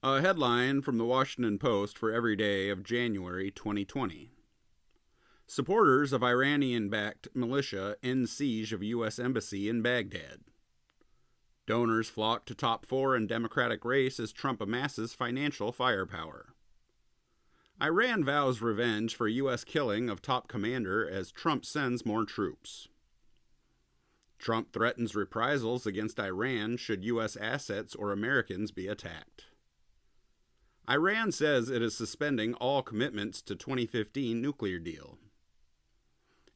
A headline from the Washington Post for every day of January 2020. Supporters of Iranian-backed militia end siege of U.S. Embassy in Baghdad. Donors flock to top 4 in Democratic race as Trump amasses financial firepower. Iran vows revenge for U.S. killing of top commander as Trump sends more troops. Trump threatens reprisals against Iran should U.S. assets or Americans be attacked. Iran says it is suspending all commitments to 2015 nuclear deal.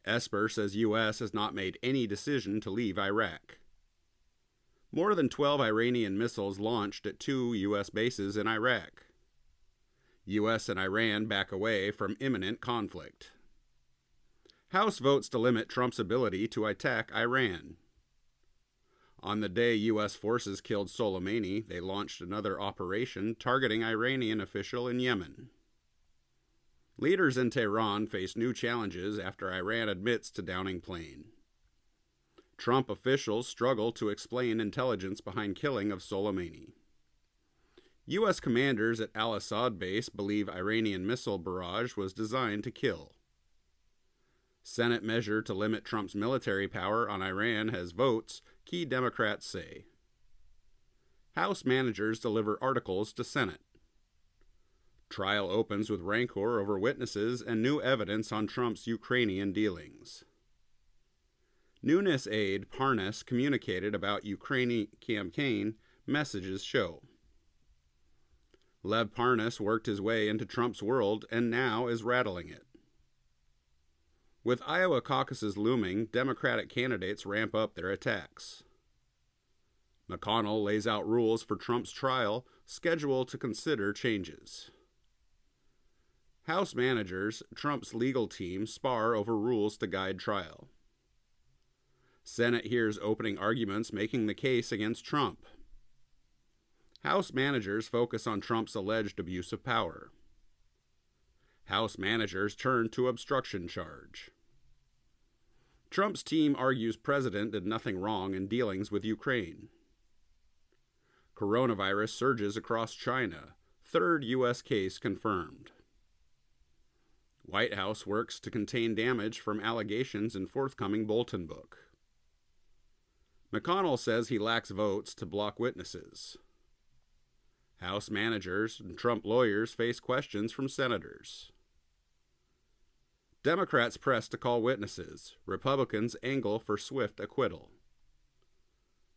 Esper says U.S. has not made any decision to leave Iraq. More than 12 Iranian missiles launched at 2 U.S. bases in Iraq. U.S. and Iran back away from imminent conflict. House votes to limit Trump's ability to attack Iran. On the day U.S. forces killed Soleimani, they launched another operation targeting Iranian official in Yemen. Leaders in Tehran face new challenges after Iran admits to downing plane. Trump officials struggle to explain intelligence behind killing of Soleimani. U.S. commanders at al-Assad base believe Iranian missile barrage was designed to kill. Senate measure to limit Trump's military power on Iran has votes, key Democrats say. House managers deliver articles to Senate. Trial opens with rancor over witnesses and new evidence on Trump's Ukrainian dealings. Nunes aide Parnas communicated about Ukrainian campaign, messages show. Lev Parnas worked his way into Trump's world and now is rattling it. With Iowa caucuses looming, Democratic candidates ramp up their attacks. McConnell lays out rules for Trump's trial, scheduled to consider changes. House managers, Trump's legal team, spar over rules to guide trial. Senate hears opening arguments making the case against Trump. House managers focus on Trump's alleged abuse of power. House managers turn to obstruction charge. Trump's team argues president did nothing wrong in dealings with Ukraine. Coronavirus surges across China. Third U.S. case confirmed. White House works to contain damage from allegations in forthcoming Bolton book. McConnell says he lacks votes to block witnesses. House managers and Trump lawyers face questions from senators. Democrats press to call witnesses. Republicans angle for swift acquittal.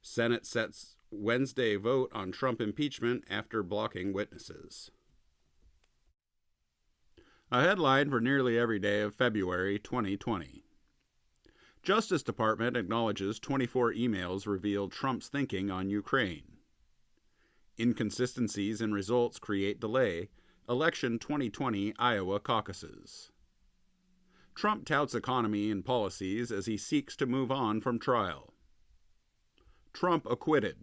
Senate sets Wednesday vote on Trump impeachment after blocking witnesses. A headline for nearly every day of February 2020. Justice Department acknowledges 24 emails revealed Trump's thinking on Ukraine. Inconsistencies in results create delay. Election 2020 Iowa caucuses. Trump touts economy and policies as he seeks to move on from trial. Trump acquitted.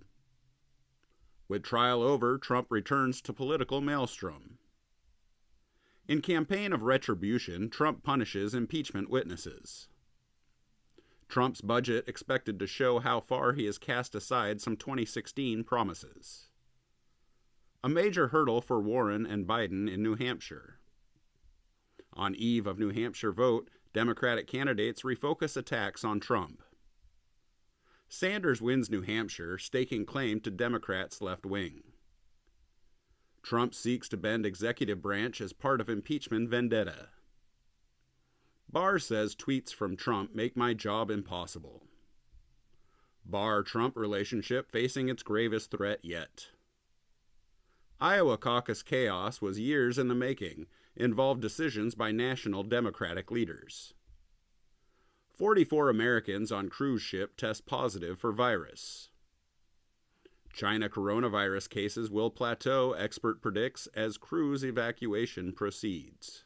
With trial over, Trump returns to political maelstrom. In campaign of retribution, Trump punishes impeachment witnesses. Trump's budget expected to show how far he has cast aside some 2016 promises. A major hurdle for Warren and Biden in New Hampshire. On eve of New Hampshire vote, Democratic candidates refocus attacks on Trump. Sanders wins New Hampshire, staking claim to Democrats' left wing. Trump seeks to bend executive branch as part of impeachment vendetta. Barr says tweets from Trump make my job impossible. Barr-Trump relationship facing its gravest threat yet. Iowa caucus chaos was years in the making, involved decisions by national Democratic leaders. 44 Americans on cruise ship test positive for virus. China coronavirus cases will plateau, expert predicts, as cruise evacuation proceeds.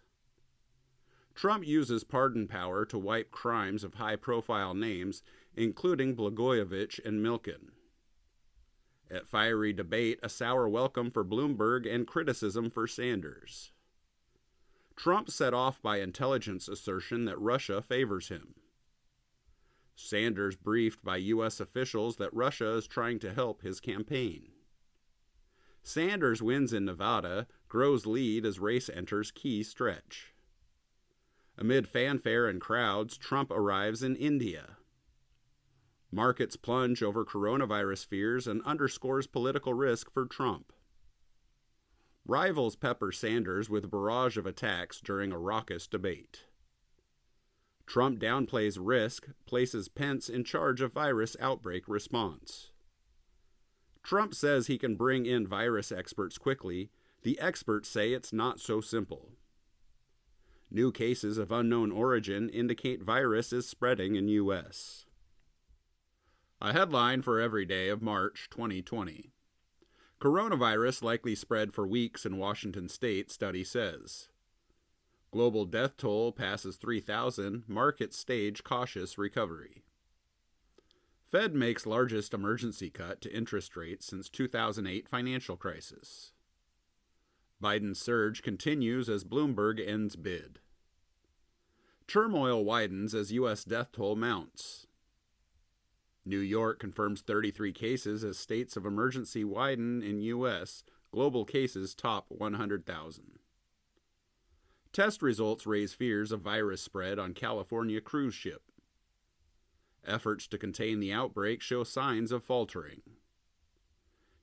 Trump uses pardon power to wipe crimes of high-profile names, including Blagojevich and Milken. At fiery debate, a sour welcome for Bloomberg and criticism for Sanders. Trump set off by intelligence assertion that Russia favors him. Sanders briefed by U.S. officials that Russia is trying to help his campaign. Sanders wins in Nevada, grows lead as race enters key stretch. Amid fanfare and crowds, Trump arrives in India. Markets plunge over coronavirus fears and underscores political risk for Trump. Rivals pepper Sanders with barrage of attacks during a raucous debate. Trump downplays risk, places Pence in charge of virus outbreak response. Trump says he can bring in virus experts quickly. The experts say it's not so simple. New cases of unknown origin indicate virus is spreading in U.S. A headline for every day of March 2020. Coronavirus likely spread for weeks in Washington state, study says. Global death toll passes 3,000, markets stage cautious recovery. Fed makes largest emergency cut to interest rates since 2008 financial crisis. Biden's surge continues as Bloomberg ends bid. Turmoil widens as U.S. death toll mounts. New York confirms 33 cases as states of emergency widen in U.S. Global cases top 100,000. Test results raise fears of virus spread on California cruise ship. Efforts to contain the outbreak show signs of faltering.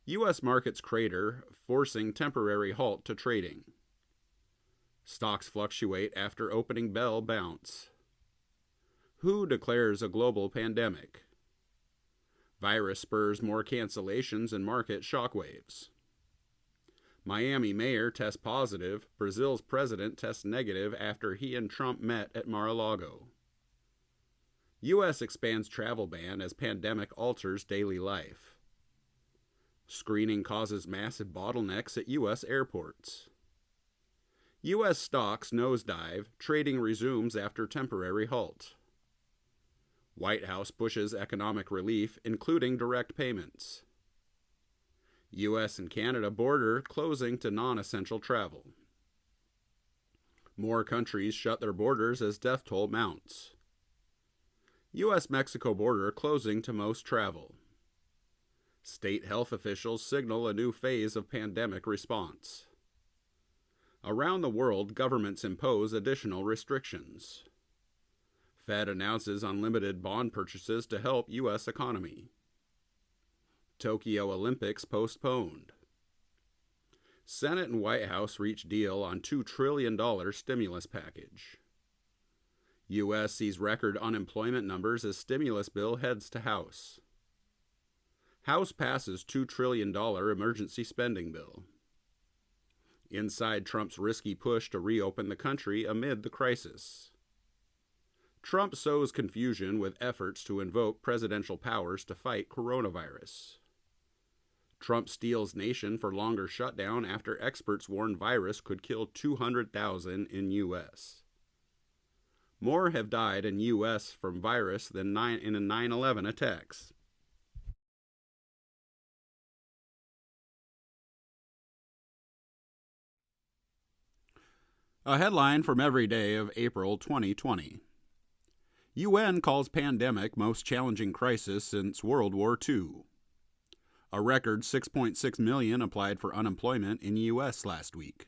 U.S. markets crater, forcing temporary halt to trading. Stocks fluctuate after opening bell bounce. WHO declares a global pandemic. Virus spurs more cancellations and market shockwaves. Miami mayor tests positive. Brazil's president tests negative after he and Trump met at Mar-a-Lago. U.S. expands travel ban as pandemic alters daily life. Screening causes massive bottlenecks at U.S. airports. U.S. stocks nosedive. Trading resumes after temporary halt. White House pushes economic relief, including direct payments. U.S. and Canada border closing to non-essential travel. More countries shut their borders as death toll mounts. U.S.-Mexico border closing to most travel. State health officials signal a new phase of pandemic response. Around the world, governments impose additional restrictions. Fed announces unlimited bond purchases to help U.S. economy. Tokyo Olympics postponed. Senate and White House reach deal on $2 trillion stimulus package. U.S. sees record unemployment numbers as stimulus bill heads to House. House passes $2 trillion emergency spending bill. Inside Trump's risky push to reopen the country amid the crisis. Trump sows confusion with efforts to invoke presidential powers to fight coronavirus. Trump steals nation for longer shutdown after experts warn virus could kill 200,000 in U.S. More have died in U.S. from virus than in 9/11 attacks. A headline from every day of April 2020. UN calls pandemic most challenging crisis since World War II. A record 6.6 million applied for unemployment in U.S. last week.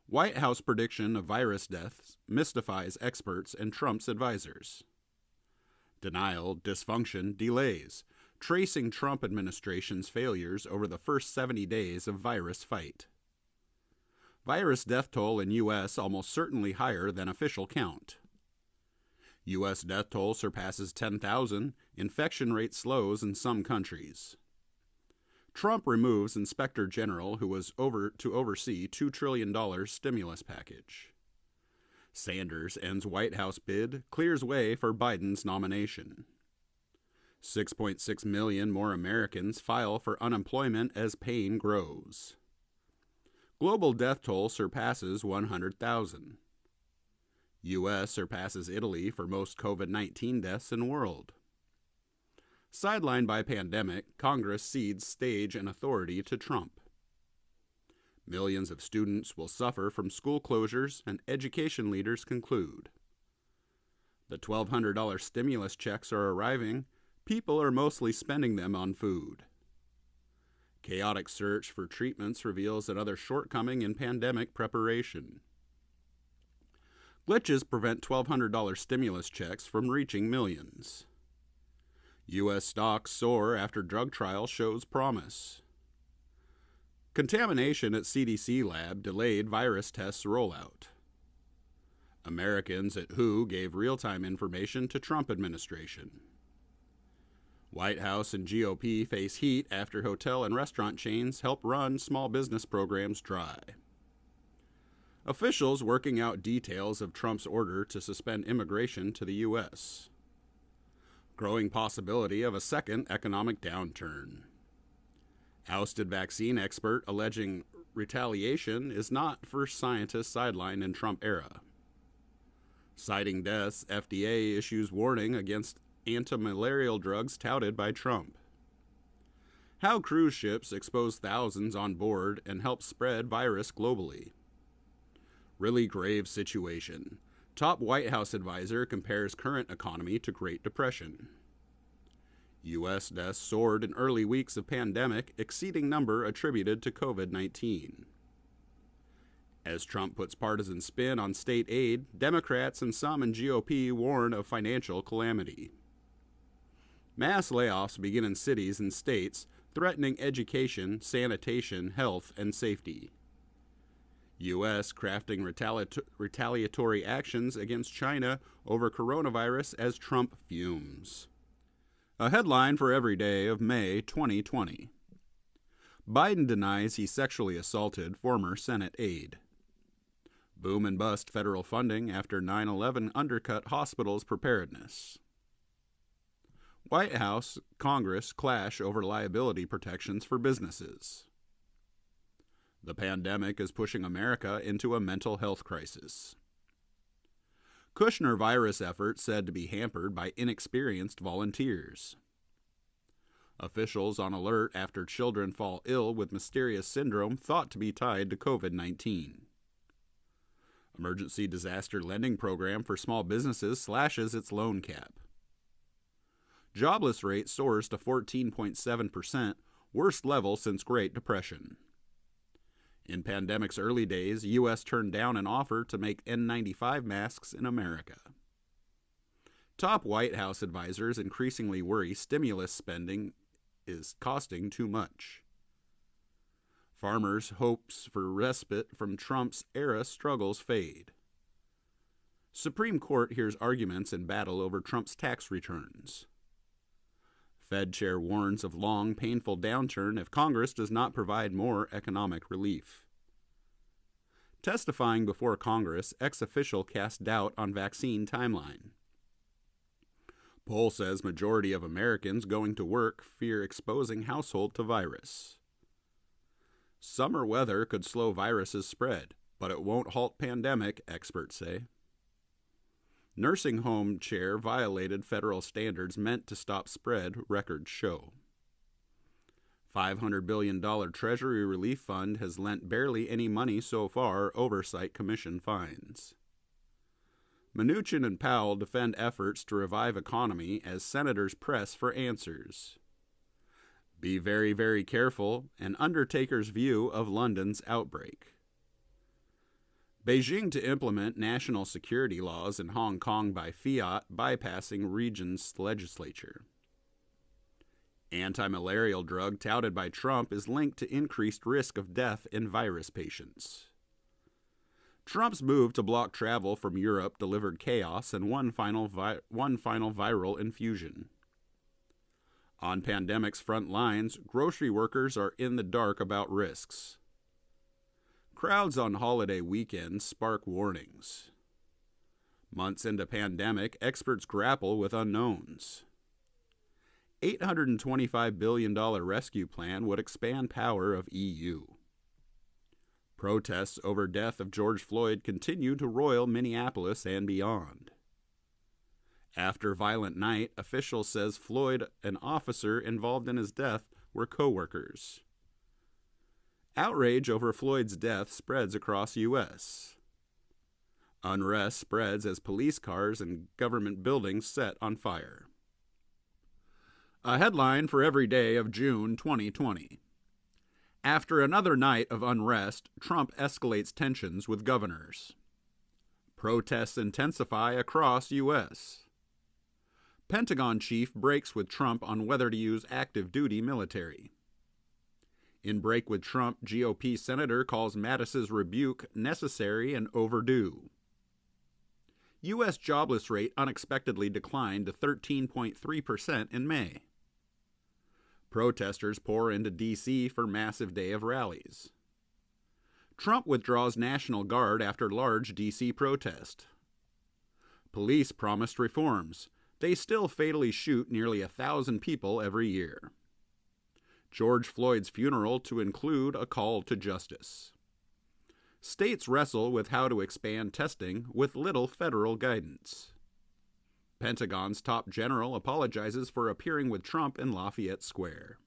White House prediction of virus deaths mystifies experts and Trump's advisors. Denial, dysfunction, delays, tracing Trump administration's failures over the first 70 days of virus fight. Virus death toll in U.S. almost certainly higher than official count. U.S. death toll surpasses 10,000, infection rate slows in some countries. Trump removes Inspector General who was to oversee $2 trillion stimulus package. Sanders ends White House bid, clears way for Biden's nomination. 6.6 million more Americans file for unemployment as pain grows. Global death toll surpasses 100,000. U.S. surpasses Italy for most COVID-19 deaths in world. Sidelined by pandemic, Congress cedes stage and authority to Trump. Millions of students will suffer from school closures, and education leaders conclude. The $1,200 stimulus checks are arriving. People are mostly spending them on food. Chaotic search for treatments reveals another shortcoming in pandemic preparation. Glitches prevent $1,200 stimulus checks from reaching millions. U.S. stocks soar after drug trial shows promise. Contamination at CDC lab delayed virus tests rollout. Americans at WHO gave real-time information to Trump administration. White House and GOP face heat after hotel and restaurant chains help run small business programs dry. Officials working out details of Trump's order to suspend immigration to the U.S. Growing possibility of a second economic downturn. Ousted vaccine expert alleging retaliation is not first scientist sidelined in Trump era. Citing deaths, FDA issues warning against anti-malarial drugs touted by Trump. How cruise ships expose thousands on board and help spread virus globally. Really grave situation. Top White House advisor compares current economy to Great Depression. U.S. deaths soared in early weeks of pandemic, exceeding number attributed to COVID-19. As Trump puts partisan spin on state aid, Democrats and some in GOP warn of financial calamity. Mass layoffs begin in cities and states, threatening education, sanitation, health, and safety. U.S. crafting retaliatory actions against China over coronavirus as Trump fumes. A headline for every day of May 2020. Biden denies he sexually assaulted former Senate aide. Boom and bust federal funding after 9/11 undercut hospitals' preparedness. White House, Congress clash over liability protections for businesses. The pandemic is pushing America into a mental health crisis. Kushner virus effort said to be hampered by inexperienced volunteers. Officials on alert after children fall ill with mysterious syndrome thought to be tied to COVID-19. Emergency disaster lending program for small businesses slashes its loan cap. Jobless rate soars to 14.7%, worst level since Great Depression. In pandemic's early days, U.S. turned down an offer to make N95 masks in America. Top White House advisors increasingly worry stimulus spending is costing too much. Farmers' hopes for respite from Trump's era struggles fade. Supreme Court hears arguments in battle over Trump's tax returns. Fed chair warns of long, painful downturn if Congress does not provide more economic relief. Testifying before Congress, ex-official cast doubt on vaccine timeline. Poll says majority of Americans going to work fear exposing household to virus. Summer weather could slow virus's spread, but it won't halt pandemic, experts say. Nursing home chair violated federal standards meant to stop spread, records show. $500 billion Treasury Relief Fund has lent barely any money so far, Oversight Commission finds. Mnuchin and Powell defend efforts to revive economy as senators press for answers. Be very, very careful, an undertaker's view of London's outbreak. Beijing to implement national security laws in Hong Kong by fiat, bypassing region's legislature. Anti-malarial drug touted by Trump is linked to increased risk of death in virus patients. Trump's move to block travel from Europe delivered chaos and one final viral infusion. On pandemic's front lines, grocery workers are in the dark about risks. Crowds on holiday weekends spark warnings. Months into pandemic, experts grapple with unknowns. $825 billion rescue plan would expand power of EU. Protests over death of George Floyd continue to roil Minneapolis and beyond. After violent night, official says Floyd, an officer involved in his death, were co-workers. Outrage over Floyd's death spreads across U.S. Unrest spreads as police cars and government buildings set on fire. A headline for every day of June 2020. After another night of unrest, Trump escalates tensions with governors. Protests intensify across U.S. Pentagon chief breaks with Trump on whether to use active duty military. In break with Trump, GOP senator calls Mattis's rebuke necessary and overdue. U.S. jobless rate unexpectedly declined to 13.3% in May. Protesters pour into D.C. for massive day of rallies. Trump withdraws National Guard after large D.C. protest. Police promised reforms. They still fatally shoot nearly 1,000 people every year. George Floyd's funeral to include a call to justice. States wrestle with how to expand testing with little federal guidance. Pentagon's top general apologizes for appearing with Trump in Lafayette Square.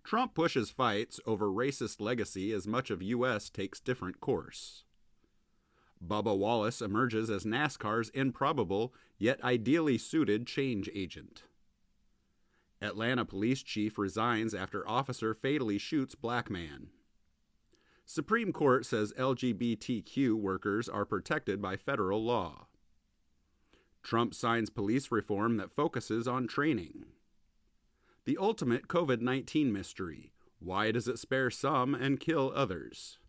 Trump pushes fights over racist legacy as much of U.S. takes different course. Bubba Wallace emerges as NASCAR's improbable yet ideally suited change agent. Atlanta police chief resigns after officer fatally shoots black man. Supreme Court says LGBTQ workers are protected by federal law. Trump signs police reform that focuses on training. The ultimate COVID-19 mystery. Why does it spare some and kill others?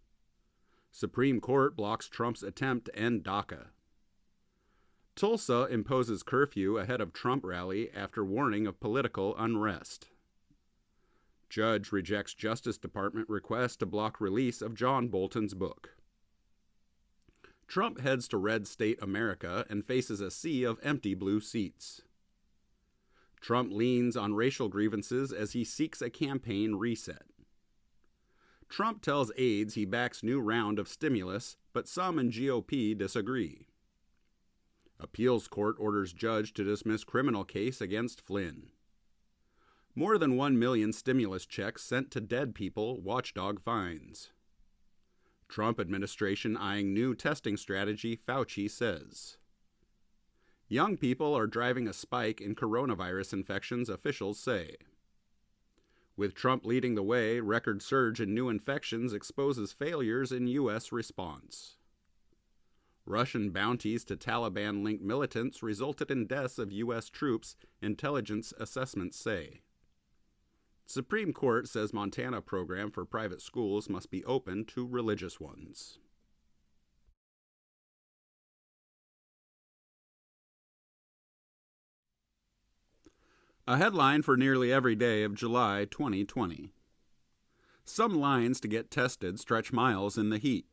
Supreme Court blocks Trump's attempt to end DACA. Tulsa imposes curfew ahead of Trump rally after warning of political unrest. Judge rejects Justice Department request to block release of John Bolton's book. Trump heads to red state America and faces a sea of empty blue seats. Trump leans on racial grievances as he seeks a campaign reset. Trump tells aides he backs new round of stimulus, but some in GOP disagree. Appeals court orders judge to dismiss criminal case against Flynn. More than 1 million stimulus checks sent to dead people, watchdog finds. Trump administration eyeing new testing strategy, Fauci says. Young people are driving a spike in coronavirus infections, officials say. With Trump leading the way, record surge in new infections exposes failures in U.S. response. Russian bounties to Taliban-linked militants resulted in deaths of U.S. troops, intelligence assessments say. Supreme Court says Montana program for private schools must be open to religious ones. A headline for nearly every day of July 2020. Some lines to get tested stretch miles in the heat.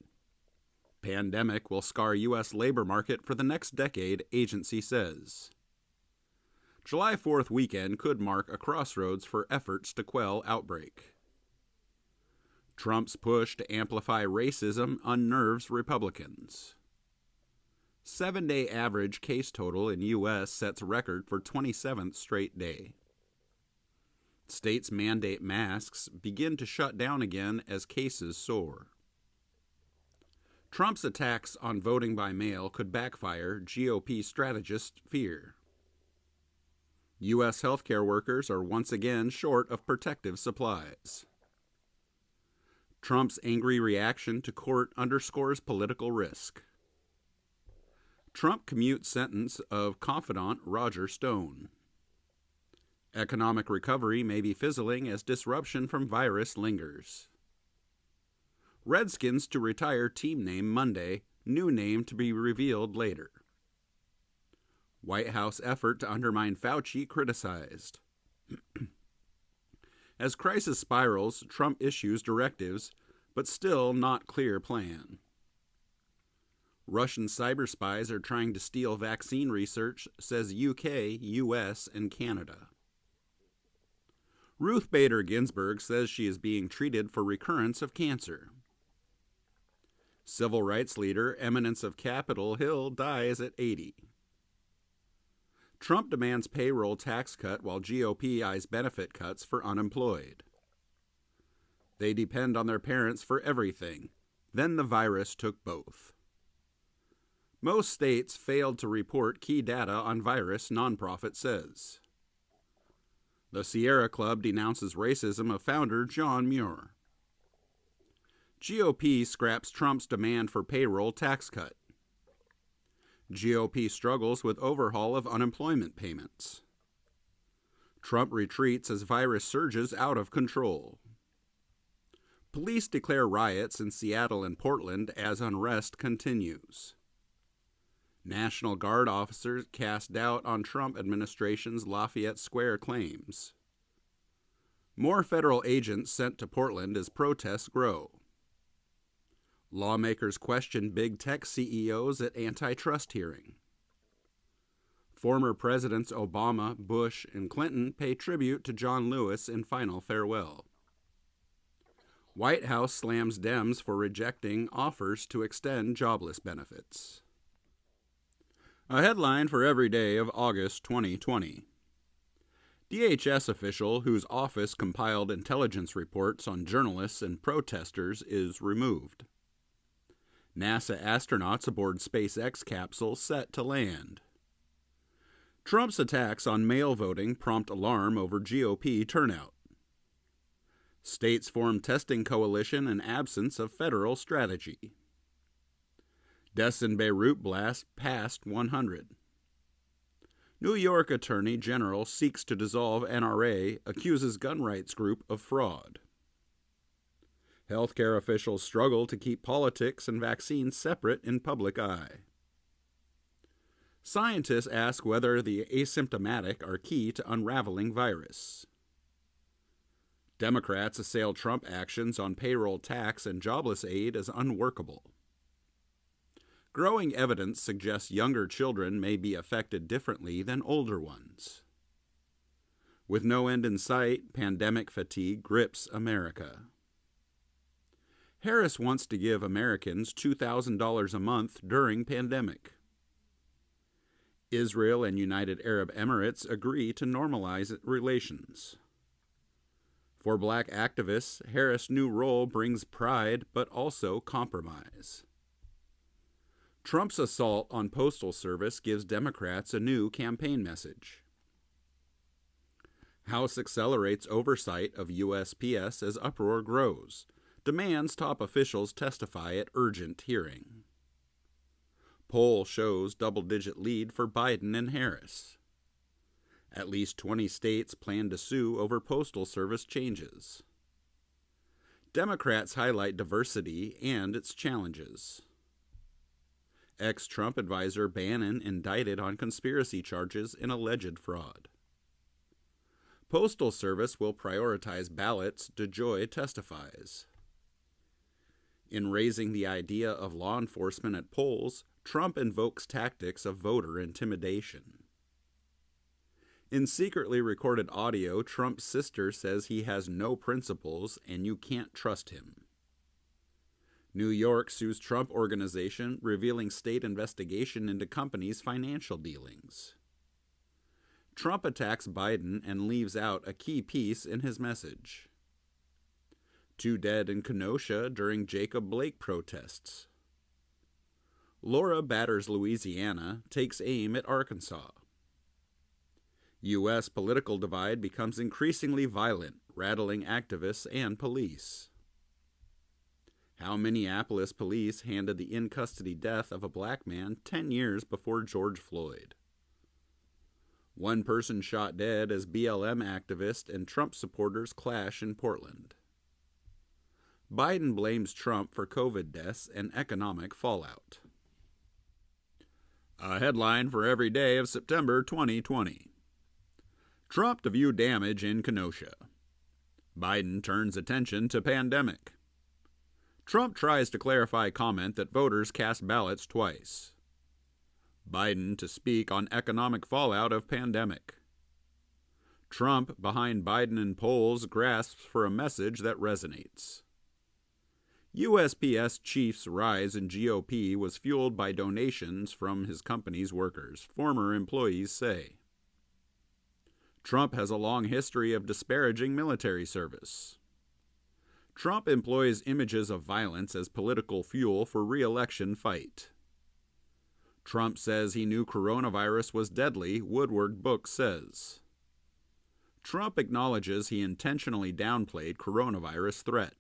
Pandemic will scar U.S. labor market for the next decade, agency says. July 4th weekend could mark a crossroads for efforts to quell outbreak. Trump's push to amplify racism unnerves Republicans. 7-day average case total in U.S. sets record for 27th straight day. States mandate masks begin to shut down again as cases soar. Trump's attacks on voting by mail could backfire, GOP strategists fear. U.S. healthcare workers are once again short of protective supplies. Trump's angry reaction to court underscores political risk. Trump commutes sentence of confidant Roger Stone. Economic recovery may be fizzling as disruption from virus lingers. Redskins to retire team name Monday, new name to be revealed later. White House effort to undermine Fauci criticized. As crisis spirals, Trump issues directives, but still not clear plan. Russian cyber spies are trying to steal vaccine research, says UK, US, and Canada. Ruth Bader Ginsburg says she is being treated for recurrence of cancer. Civil rights leader, eminence of Capitol Hill, dies at 80. Trump demands payroll tax cut while GOP eyes benefit cuts for unemployed. They depend on their parents for everything. Then the virus took both. Most states failed to report key data on virus, nonprofit says. The Sierra Club denounces racism of founder John Muir. GOP scraps Trump's demand for payroll tax cut. GOP struggles with overhaul of unemployment payments. Trump retreats as virus surges out of control. Police declare riots in Seattle and Portland as unrest continues. National Guard officers cast doubt on Trump administration's Lafayette Square claims. More federal agents sent to Portland as protests grow. Lawmakers question big tech CEOs at antitrust hearing. Former Presidents Obama, Bush, and Clinton pay tribute to John Lewis in final farewell. White House slams Dems for rejecting offers to extend jobless benefits. A headline for every day of August 2020. DHS official whose office compiled intelligence reports on journalists and protesters is removed. NASA astronauts aboard SpaceX capsule set to land. Trump's attacks on mail voting prompt alarm over GOP turnout. States form testing coalition in absence of federal strategy. Deaths in Beirut blast past 100. New York Attorney General seeks to dissolve NRA, accuses gun rights group of fraud. Healthcare officials struggle to keep politics and vaccines separate in public eye. Scientists ask whether the asymptomatic are key to unraveling virus. Democrats assail Trump actions on payroll tax and jobless aid as unworkable. Growing evidence suggests younger children may be affected differently than older ones. With no end in sight, pandemic fatigue grips America. Harris wants to give Americans $2,000 a month during pandemic. Israel and United Arab Emirates agree to normalize relations. For black activists, Harris' new role brings pride but also compromise. Trump's assault on Postal Service gives Democrats a new campaign message. House accelerates oversight of USPS as uproar grows. Demands top officials testify at urgent hearing. Poll shows double-digit lead for Biden and Harris. At least 20 states plan to sue over Postal Service changes. Democrats highlight diversity and its challenges. Ex-Trump advisor Bannon indicted on conspiracy charges in alleged fraud. Postal Service will prioritize ballots, DeJoy testifies. In raising the idea of law enforcement at polls, Trump invokes tactics of voter intimidation. In secretly recorded audio, Trump's sister says he has no principles and you can't trust him. New York sues Trump Organization, revealing state investigation into company's financial dealings. Trump attacks Biden and leaves out a key piece in his message. 2 dead in Kenosha during Jacob Blake protests. Laura batters Louisiana, takes aim at Arkansas. U.S. political divide becomes increasingly violent, rattling activists and police. How Minneapolis police handed the in-custody death of a black man 10 years before George Floyd. One person shot dead as BLM activist and Trump supporters clash in Portland. Biden blames Trump for COVID deaths and economic fallout. A headline for every day of September 2020. Trump to view damage in Kenosha. Biden turns attention to pandemic. Trump tries to clarify comment that voters cast ballots twice. Biden to speak on economic fallout of pandemic. Trump, behind Biden in polls, grasps for a message that resonates. USPS chief's rise in GOP was fueled by donations from his company's workers, former employees say. Trump has a long history of disparaging military service. Trump employs images of violence as political fuel for re-election fight. Trump says he knew coronavirus was deadly, Woodward book says. Trump acknowledges he intentionally downplayed coronavirus threat.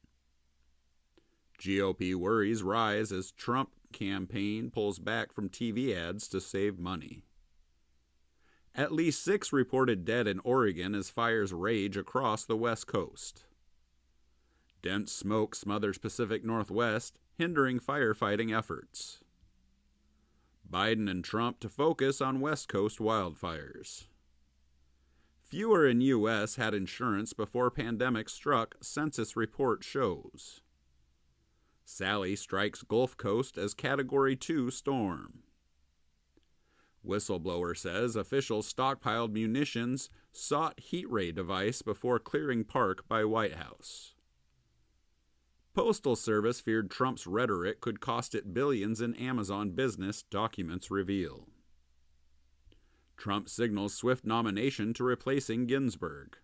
GOP worries rise as Trump campaign pulls back from TV ads to save money. At least 6 reported dead in Oregon as fires rage across the West Coast. Dense smoke smothers Pacific Northwest, hindering firefighting efforts. Biden and Trump to focus on West Coast wildfires. Fewer in U.S. had insurance before pandemic struck, census report shows. Sally strikes Gulf Coast as Category 2 storm. Whistleblower says officials stockpiled munitions, sought heat ray device before clearing park by White House. Postal Service feared Trump's rhetoric could cost it billions in Amazon business, documents reveal. Trump signals swift nomination to replacing Ginsburg.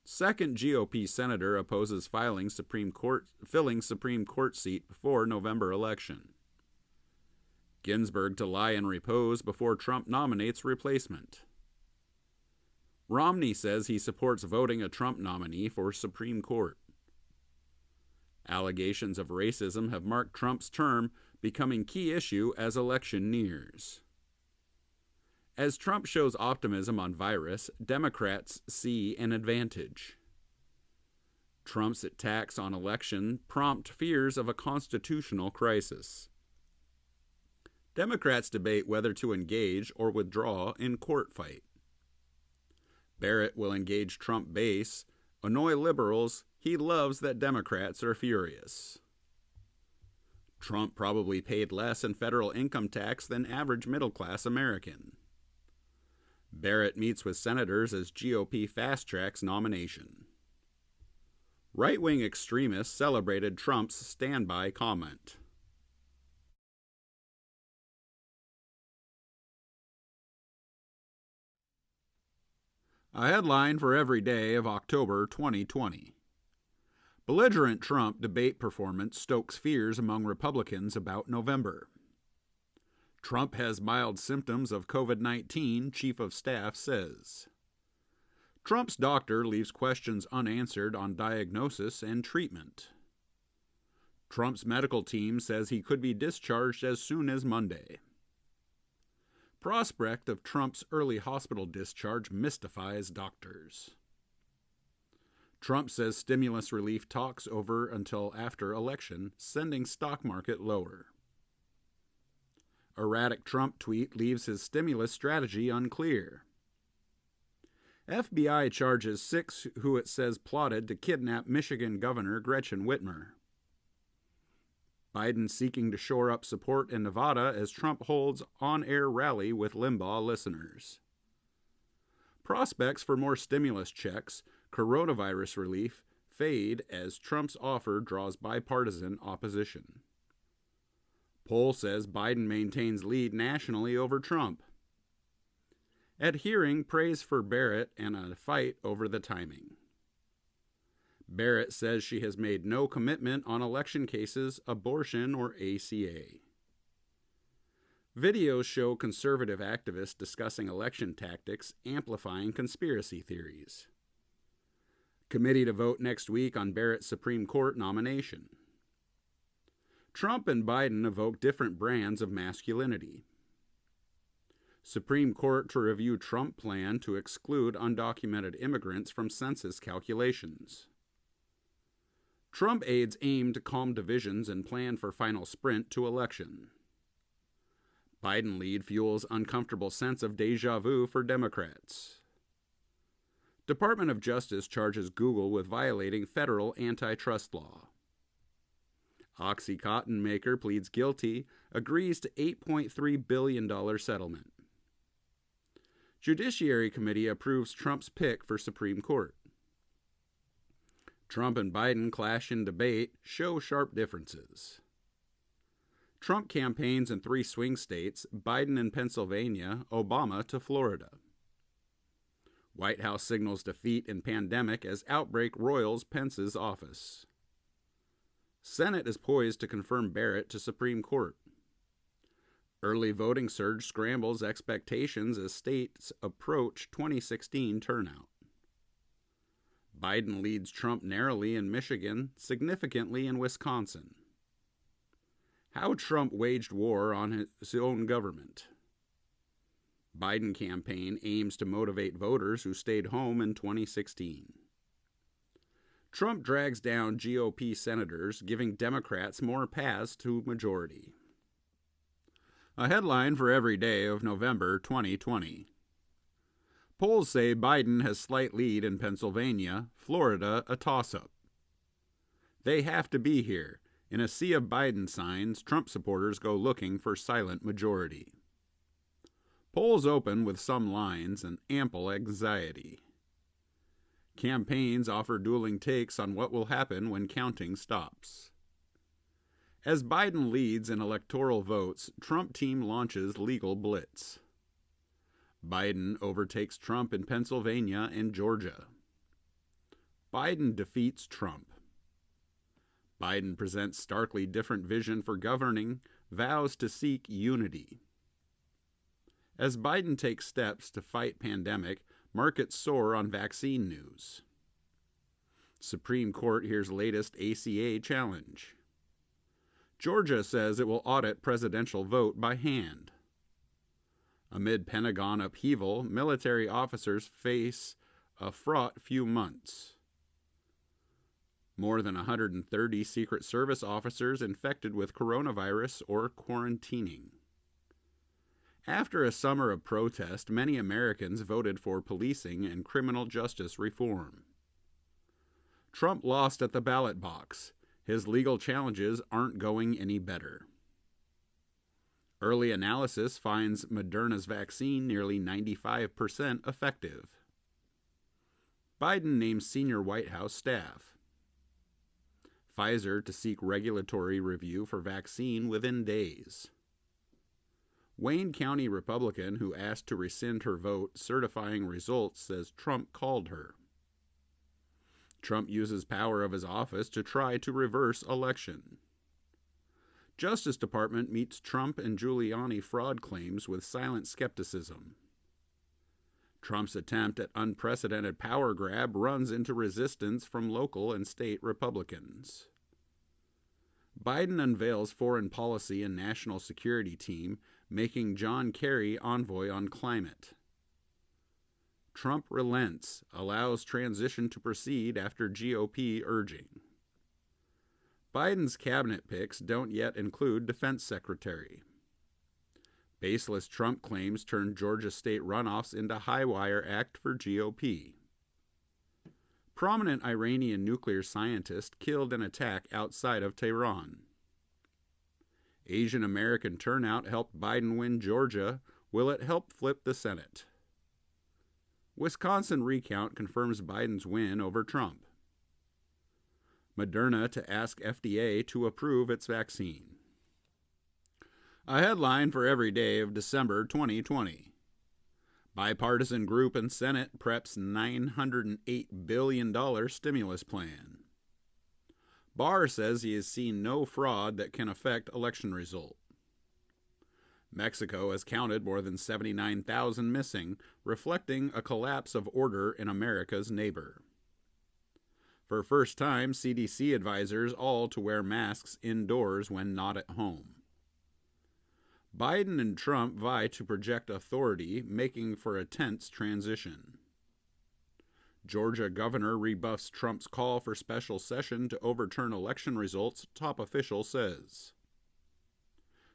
Second GOP senator opposes filling Supreme Court seat before November election. Ginsburg to lie in repose before Trump nominates replacement. Romney says he supports voting a Trump nominee for Supreme Court. Allegations of racism have marked Trump's term, becoming key issue as election nears. As Trump shows optimism on virus, Democrats see an advantage. Trump's attacks on election prompt fears of a constitutional crisis. Democrats debate whether to engage or withdraw in court fight. Barrett will engage Trump base, annoy liberals. He loves that Democrats are furious. Trump probably paid less in federal income tax than average middle-class American. Barrett meets with senators as GOP fast-tracks nomination. Right-wing extremists celebrated Trump's standby comment. A headline for every day of October 2020. Belligerent Trump debate performance stokes fears among Republicans about November. Trump has mild symptoms of COVID-19, Chief of Staff says. Trump's doctor leaves questions unanswered on diagnosis and treatment. Trump's medical team says he could be discharged as soon as Monday. Prospect of Trump's early hospital discharge mystifies doctors. Trump says stimulus relief talks over until after election, sending stock market lower. Erratic Trump tweet leaves his stimulus strategy unclear. FBI charges 6 who it says plotted to kidnap Michigan Governor Gretchen Whitmer. Biden seeking to shore up support in Nevada as Trump holds on-air rally with Limbaugh listeners. Prospects for more stimulus checks, coronavirus relief, fade as Trump's offer draws bipartisan opposition. Poll says Biden maintains lead nationally over Trump. At hearing, praise for Barrett and a fight over the timing. Barrett says she has made no commitment on election cases, abortion, or ACA. Videos show conservative activists discussing election tactics, amplifying conspiracy theories. Committee to vote next week on Barrett's Supreme Court nomination. Trump and Biden evoke different brands of masculinity. Supreme Court to review Trump plan to exclude undocumented immigrants from census calculations. Trump aides aim to calm divisions and plan for final sprint to election. Biden lead fuels uncomfortable sense of deja vu for Democrats. Department of Justice charges Google with violating federal antitrust law. OxyContin maker pleads guilty, agrees to $8.3 billion settlement. Judiciary Committee approves Trump's pick for Supreme Court. Trump and Biden clash in debate, show sharp differences. Trump campaigns in 3 swing states, Biden in Pennsylvania, Obama to Florida. White House signals defeat in pandemic as outbreak roils Pence's office. Senate is poised to confirm Barrett to Supreme Court. Early voting surge scrambles expectations as states approach 2016 turnout. Biden leads Trump narrowly in Michigan, significantly in Wisconsin. How Trump waged war on his own government. Biden campaign aims to motivate voters who stayed home in 2016. Trump drags down GOP senators, giving Democrats more paths to majority. A headline for every day of November 2020. Polls say Biden has slight lead in Pennsylvania, Florida a toss-up. They have to be here. In a sea of Biden signs, Trump supporters go looking for silent majority. Polls open with some lines and ample anxiety. Campaigns offer dueling takes on what will happen when counting stops. As Biden leads in electoral votes, Trump team launches legal blitz. Biden overtakes Trump in Pennsylvania and Georgia. Biden defeats Trump. Biden presents starkly different vision for governing, vows to seek unity. As Biden takes steps to fight pandemic, markets soar on vaccine news. Supreme Court hears latest ACA challenge. Georgia says it will audit presidential vote by hand. Amid Pentagon upheaval, military officers face a fraught few months. More than 130 Secret Service officers infected with coronavirus or quarantining. After a summer of protest, many Americans voted for policing and criminal justice reform. Trump lost at the ballot box. His legal challenges aren't going any better. Early analysis finds Moderna's vaccine nearly 95% effective. Biden names senior White House staff. Pfizer to seek regulatory review for vaccine within days. Wayne County Republican who asked to rescind her vote certifying results says Trump called her. Trump uses power of his office to try to reverse election. Justice Department meets Trump and Giuliani fraud claims with silent skepticism. Trump's attempt at unprecedented power grab runs into resistance from local and state Republicans. Biden unveils foreign policy and national security team, making John Kerry envoy on climate. Trump relents, allows transition to proceed after GOP urging. Biden's cabinet picks don't yet include Defense Secretary. Baseless Trump claims turn Georgia state runoffs into High-Wire Act for GOP. Prominent Iranian nuclear scientist killed in attack outside of Tehran. Asian American turnout helped Biden win Georgia. Will it help flip the Senate? Wisconsin recount confirms Biden's win over Trump. Moderna to ask FDA to approve its vaccine. A headline for every day of December 2020. Bipartisan group in Senate preps $908 billion stimulus plan. Barr says he has seen no fraud that can affect election result. Mexico has counted more than 79,000 missing, reflecting a collapse of order in America's neighbor. For first time, CDC advisors all to wear masks indoors when not at home. Biden and Trump vie to project authority, making for a tense transition. Georgia governor rebuffs Trump's call for special session to overturn election results, top official says.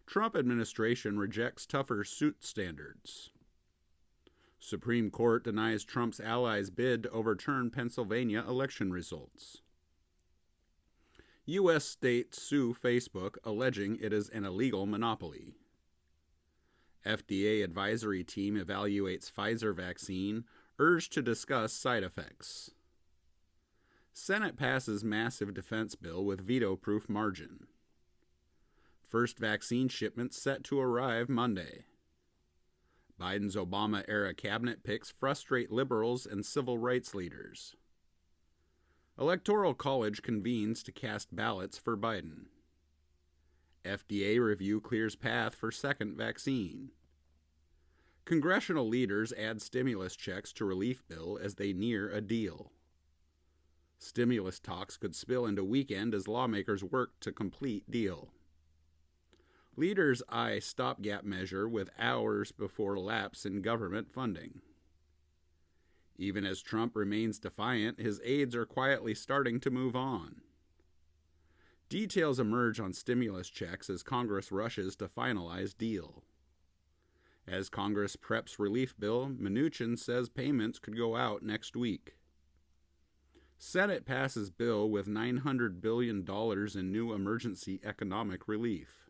Trump administration rejects tougher suit standards. Supreme Court denies Trump's allies' bid to overturn Pennsylvania election results. U.S. states sue Facebook, alleging it is an illegal monopoly. FDA advisory team evaluates Pfizer vaccine, urged to discuss side effects. Senate passes massive defense bill with veto-proof margin. First vaccine shipments set to arrive Monday. Biden's Obama-era cabinet picks frustrate liberals and civil rights leaders. Electoral College convenes to cast ballots for Biden. FDA review clears path for second vaccine. Congressional leaders add stimulus checks to relief bill as they near a deal. Stimulus talks could spill into weekend as lawmakers work to complete deal. Leaders eye stopgap measure with hours before lapse in government funding. Even as Trump remains defiant, his aides are quietly starting to move on. Details emerge on stimulus checks as Congress rushes to finalize deal. As Congress preps relief bill, Mnuchin says payments could go out next week. Senate passes bill with $900 billion in new emergency economic relief.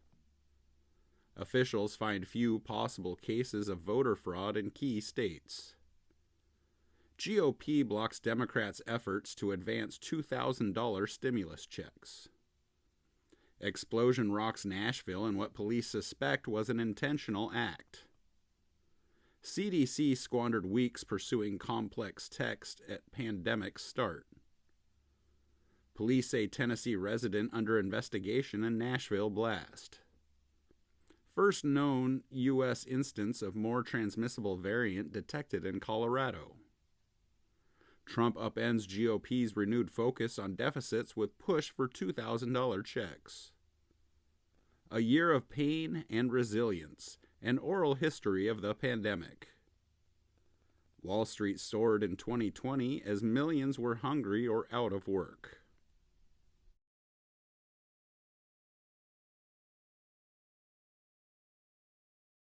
Officials find few possible cases of voter fraud in key states. GOP blocks Democrats' efforts to advance $2,000 stimulus checks. Explosion rocks Nashville in what police suspect was an intentional act. CDC squandered weeks pursuing complex text at pandemic's start. Police say Tennessee resident under investigation in Nashville blast. First known U.S. instance of more transmissible variant detected in Colorado. Trump upends GOP's renewed focus on deficits with push for $2,000 checks. A year of pain and resilience, an oral history of the pandemic. Wall Street soared in 2020 as millions were hungry or out of work.